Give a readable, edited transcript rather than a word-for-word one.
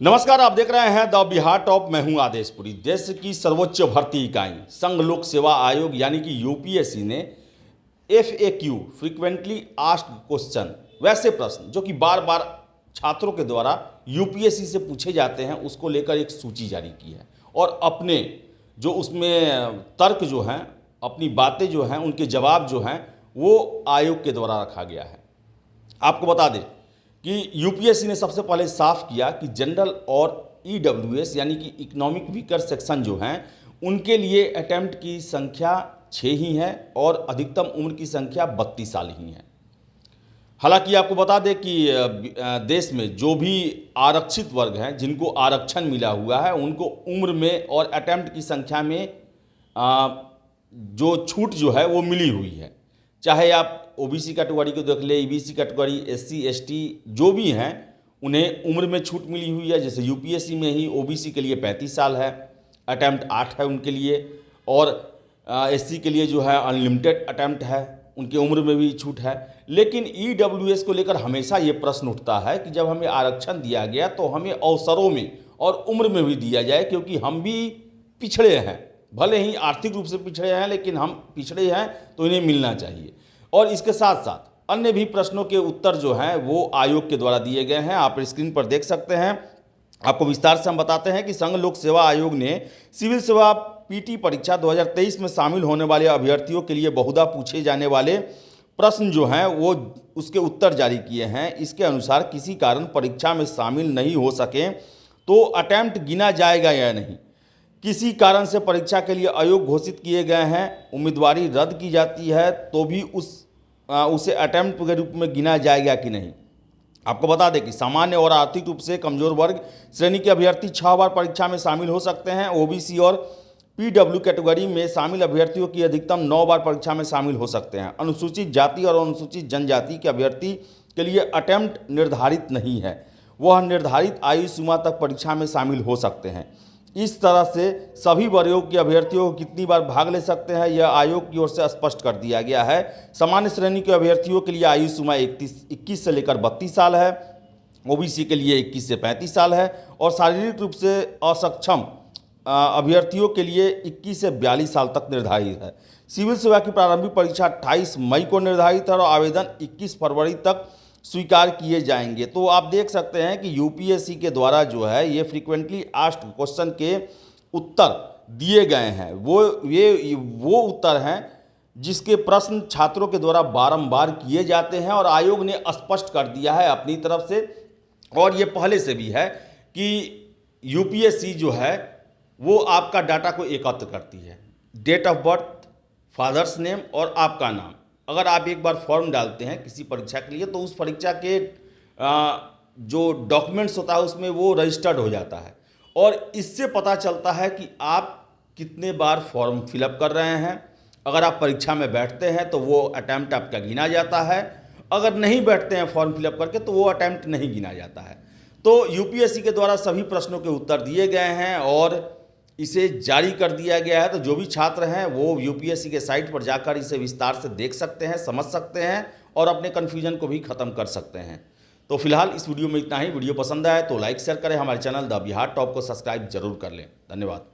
नमस्कार, आप देख रहे हैं द बिहार टॉप। मैं हूं आदेशपुरी। देश की सर्वोच्च भर्ती इकाई संघ लोक सेवा आयोग यानी कि यूपीएससी ने FAQ फ्रीक्वेंटली आस्क्ड क्वेश्चन, वैसे प्रश्न जो कि बार बार छात्रों के द्वारा यूपीएससी से पूछे जाते हैं, उसको लेकर एक सूची जारी की है और अपने जो उसमें तर्क जो हैं, अपनी बातें जो हैं, उनके जवाब जो हैं, वो आयोग के द्वारा रखा गया है। आपको बता दें कि यूपीएससी ने सबसे पहले साफ किया कि जनरल और ईडब्ल्यूएस यानी कि इकोनॉमिक वीकर सेक्शन जो हैं, उनके लिए अटेम्प्ट की संख्या 6 ही है और अधिकतम उम्र की संख्या 32 साल ही है। हालांकि आपको बता दें कि देश में जो भी आरक्षित वर्ग हैं, जिनको आरक्षण मिला हुआ है, उनको उम्र में और अटेम्प्ट की संख्या में जो छूट जो है वो मिली हुई है। चाहे आप ओबीसी कैटेगरी को देख ले, ईबीसी कैटेगरी, SC ST जो भी हैं, उन्हें उम्र में छूट मिली हुई है। जैसे यूपीएससी में ही ओबीसी के लिए 35 साल है, अटैम्प्ट 8 है उनके लिए, और SC के लिए जो है अनलिमिटेड अटैम्प्ट है, उनके उम्र में भी छूट है। लेकिन ईडब्ल्यूएस को लेकर हमेशा ये प्रश्न उठता है कि जब हमें आरक्षण दिया गया तो हमें अवसरों में और उम्र में भी दिया जाए, क्योंकि हम भी पिछड़े हैं। भले ही आर्थिक रूप से पिछड़े हैं, लेकिन हम पिछड़े हैं तो इन्हें मिलना चाहिए। और इसके साथ साथ अन्य भी प्रश्नों के उत्तर जो हैं वो आयोग के द्वारा दिए गए हैं। आप स्क्रीन पर देख सकते हैं। आपको विस्तार से हम बताते हैं कि संघ लोक सेवा आयोग ने सिविल सेवा PT परीक्षा 2023 में शामिल होने वाले अभ्यर्थियों के लिए बहुधा पूछे जाने वाले प्रश्न जो हैं वो उसके उत्तर जारी किए हैं। इसके अनुसार किसी कारण परीक्षा में शामिल नहीं हो सके तो अटेम्प्ट गिना जाएगा या नहीं, किसी कारण से परीक्षा के लिए अयोग्य घोषित किए गए हैं, उम्मीदवारी रद्द की जाती है तो भी उसे अटेम्प्ट के रूप में गिना जाएगा कि नहीं। आपको बता दें कि सामान्य और आर्थिक रूप से कमजोर वर्ग श्रेणी के अभ्यर्थी 6 बार परीक्षा में शामिल हो सकते हैं। ओबीसी और PW कैटेगरी में शामिल अभ्यर्थियों की अधिकतम 9 बार परीक्षा में शामिल हो सकते हैं। अनुसूचित जाति और अनुसूचित जनजाति के अभ्यर्थी के लिए अटेम्प्ट निर्धारित नहीं है, वह निर्धारित आयु सीमा तक परीक्षा में शामिल हो सकते हैं। इस तरह से सभी वर्गों के अभ्यर्थियों को कितनी बार भाग ले सकते हैं, यह आयोग की ओर से स्पष्ट कर दिया गया है। सामान्य श्रेणी के अभ्यर्थियों के लिए आयु सीमा 21 से लेकर 32 साल है, ओबीसी के लिए 21 से 35 साल है और शारीरिक रूप से असक्षम अभ्यर्थियों के लिए 21 से 42 साल तक निर्धारित है। सिविल सेवा की प्रारंभिक परीक्षा 28 मई को निर्धारित है और आवेदन 21 फरवरी तक स्वीकार किए जाएंगे। तो आप देख सकते हैं कि यूपीएससी के द्वारा जो है ये फ्रीक्वेंटली आस्क्ड क्वेश्चन के उत्तर दिए गए हैं, वो उत्तर हैं जिसके प्रश्न छात्रों के द्वारा बारंबार किए जाते हैं और आयोग ने स्पष्ट कर दिया है अपनी तरफ से। और ये पहले से भी है कि यूपीएससी जो है वो आपका डाटा को एकत्र करती है, date of birth, father's name और आपका नाम। अगर आप एक बार फॉर्म डालते हैं किसी परीक्षा के लिए तो उस परीक्षा के जो डॉक्यूमेंट्स होता है उसमें वो रजिस्टर्ड हो जाता है और इससे पता चलता है कि आप कितने बार फॉर्म फिलअप कर रहे हैं। अगर आप परीक्षा में बैठते हैं तो वो अटैम्प्ट आपका गिना जाता है, अगर नहीं बैठते हैं फॉर्म फिलअप करके तो वो अटैम्प्ट नहीं गिना जाता है। तो यूपीएससी के द्वारा सभी प्रश्नों के उत्तर दिए गए हैं और इसे जारी कर दिया गया है। तो जो भी छात्र हैं वो यूपीएससी के साइट पर जाकर इसे विस्तार से देख सकते हैं, समझ सकते हैं और अपने कन्फ्यूजन को भी ख़त्म कर सकते हैं। तो फिलहाल इस वीडियो में इतना ही। वीडियो पसंद आए तो लाइक शेयर करें, हमारे चैनल द बिहार टॉप को सब्सक्राइब जरूर कर लें। धन्यवाद।